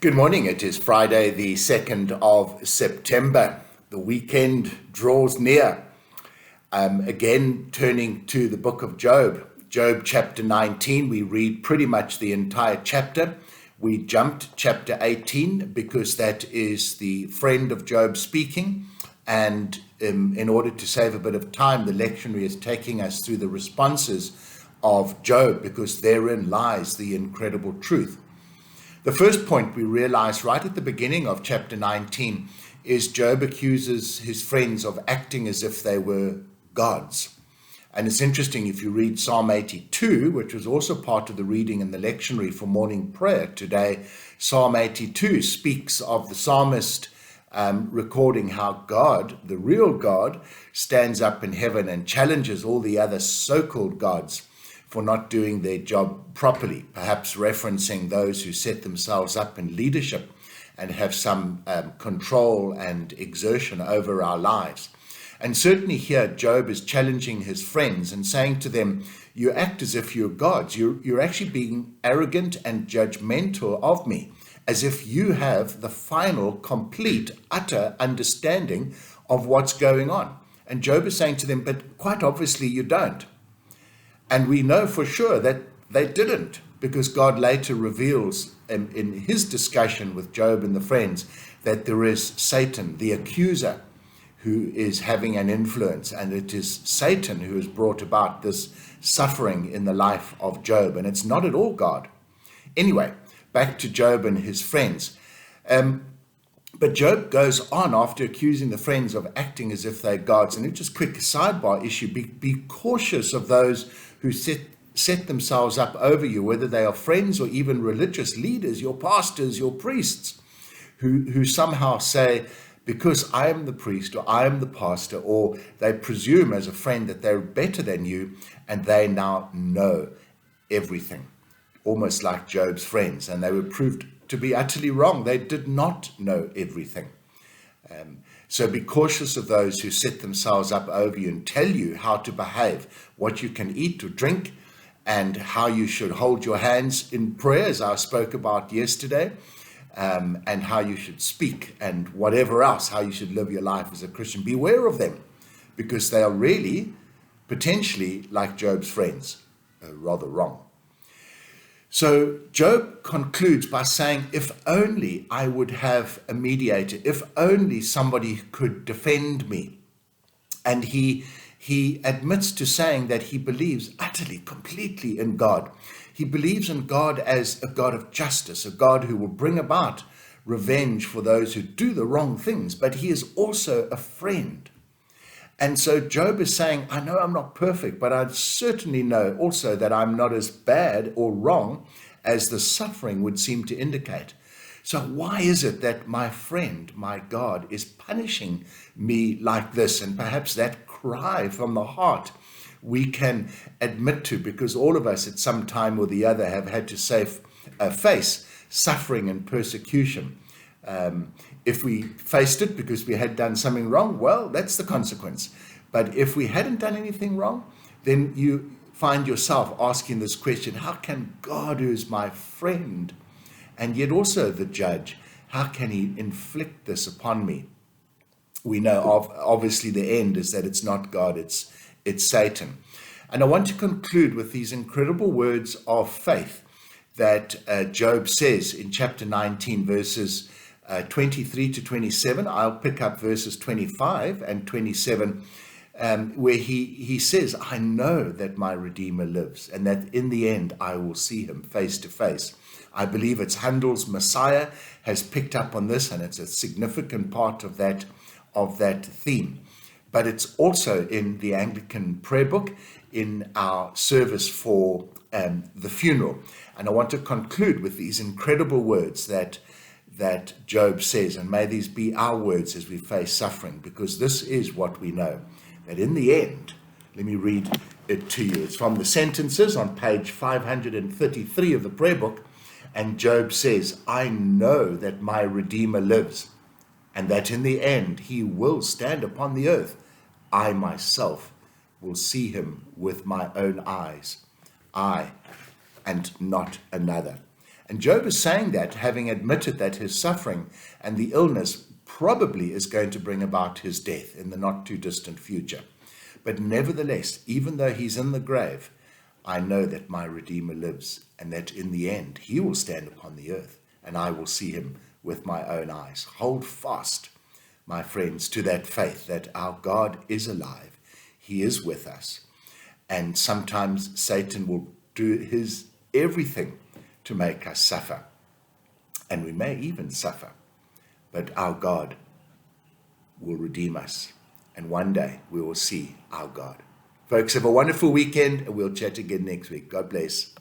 Good morning. It is Friday, the 2nd of September. The weekend draws near. Again, turning to the book of Job. Job chapter 19, we read pretty much the entire chapter. We jumped chapter 18 because that is the friend of Job speaking. And in order to save a bit of time, the lectionary is taking us through the responses of Job because therein lies the incredible truth. The first point we realize right at the beginning of chapter 19 is Job accuses his friends of acting as if they were gods. And it's interesting if you read Psalm 82, which was also part of the reading in the lectionary for morning prayer today. Psalm 82 speaks of the psalmist recording how God, the real God, stands up in heaven and challenges all the other so-called gods for not doing their job properly, perhaps referencing those who set themselves up in leadership and have some control and exertion over our lives. And certainly here, Job is challenging his friends and saying to them, you act as if you're gods. You're actually being arrogant and judgmental of me, as if you have the final, complete, utter understanding of what's going on. And Job is saying to them, but quite obviously you don't. And we know for sure that they didn't, because God later reveals in his discussion with Job and the friends that there is Satan, the accuser, who is having an influence. And it is Satan who has brought about this suffering in the life of Job. And it's not at all God. Anyway, back to Job and his friends. But Job goes on after accusing the friends of acting as if they're gods. And it's just a quick sidebar issue. Be cautious of those who set themselves up over you, whether they are friends or even religious leaders, your pastors, your priests, who somehow say, because I am the priest or I am the pastor, or they presume as a friend that they're better than you and they now know everything, almost like Job's friends. And they were proved to be utterly wrong. They did not know everything. So be cautious of those who set themselves up over you and tell you how to behave, what you can eat or drink, and how you should hold your hands in prayer, as I spoke about yesterday, and how you should speak and whatever else, how you should live your life as a Christian. Beware of them, because they are really, potentially, like Job's friends, rather wrong. So Job concludes by saying, if only I would have a mediator, if only somebody could defend me. And he admits to saying that he believes utterly, completely in God. He believes in God as a God of justice, a God who will bring about revenge for those who do the wrong things, but he is also a friend. And so Job is saying, I know I'm not perfect, but I certainly know also that I'm not as bad or wrong as the suffering would seem to indicate. So why is it that my friend, my God, is punishing me like this? And perhaps that cry from the heart we can admit to, because all of us at some time or the other have had to face suffering and persecution. If we faced it because we had done something wrong, well, that's the consequence. But if we hadn't done anything wrong, then you find yourself asking this question, how can God, who is my friend, and yet also the judge, how can he inflict this upon me? We know obviously the end is that it's not God, it's Satan. And I want to conclude with these incredible words of faith that Job says in chapter 19, verses 23 to 27. I'll pick up verses 25 and 27, where he says, I know that my Redeemer lives and that in the end I will see him face to face. I believe it's Handel's Messiah has picked up on this, and it's a significant part of that theme. But it's also in the Anglican prayer book in our service for the funeral. And I want to conclude with these incredible words that Job says, and may these be our words as we face suffering, because this is what we know, that in the end, let me read it to you. It's from the Sentences on page 533 of the prayer book, and Job says, I know that my Redeemer lives, and that in the end he will stand upon the earth. I myself will see him with my own eyes, I and not another. And Job is saying that, having admitted that his suffering and the illness probably is going to bring about his death in the not too distant future. But nevertheless, even though he's in the grave, I know that my Redeemer lives, and that in the end he will stand upon the earth, and I will see him with my own eyes. Hold fast, my friends, to that faith that our God is alive. He is with us. And sometimes Satan will do his everything to make us suffer. And we may even suffer. But our God will redeem us. And one day we will see our God. Folks, have a wonderful weekend, and we'll chat again next week. God bless.